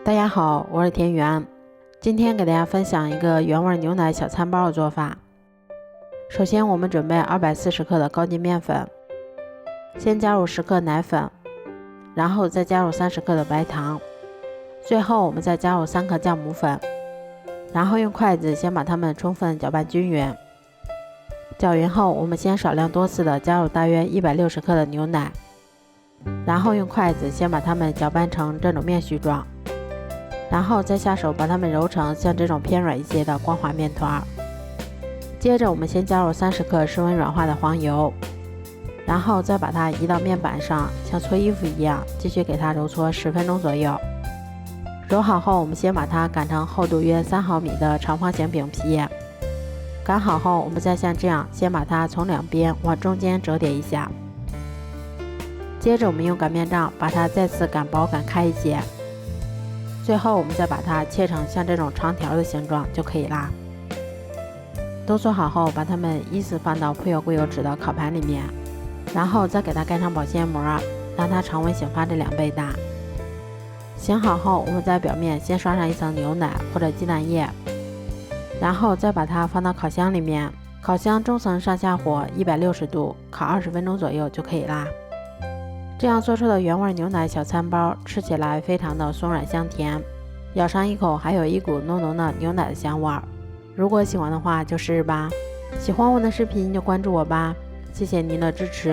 大家好，我是田园。今天给大家分享一个原味牛奶小餐包的做法。首先我们准备240克的高筋面粉，先加入10克奶粉，然后再加入30克的白糖，最后我们再加入3克酵母粉，然后用筷子先把它们充分搅拌均匀。搅匀后，我们先少量多次的加入大约160克的牛奶，然后用筷子先把它们搅拌成这种面絮状，然后再下手把它们揉成像这种偏软一些的光滑面团。接着我们先加入30克室温软化的黄油，然后再把它移到面板上，像搓衣服一样继续给它揉搓10分钟左右。揉好后，我们先把它擀成厚度约3毫米的长方形饼皮。擀好后，我们再像这样先把它从两边往中间折叠一下。接着我们用擀面杖把它再次擀薄擀开一些，最后我们再把它切成像这种长条的形状就可以啦。都做好后，把它们依次放到铺有固有纸的烤盘里面，然后再给它盖上保鲜膜，让它常温醒发这2倍大。醒好后，我们在表面先刷上一层牛奶或者鸡蛋液，然后再把它放到烤箱里面，烤箱中层上下火160度，烤20分钟左右就可以啦。这样做出的原味牛奶小餐包吃起来非常的松软香甜，咬上一口还有一股浓浓的牛奶的香味儿。如果喜欢的话就试试吧，喜欢我的视频就关注我吧，谢谢您的支持。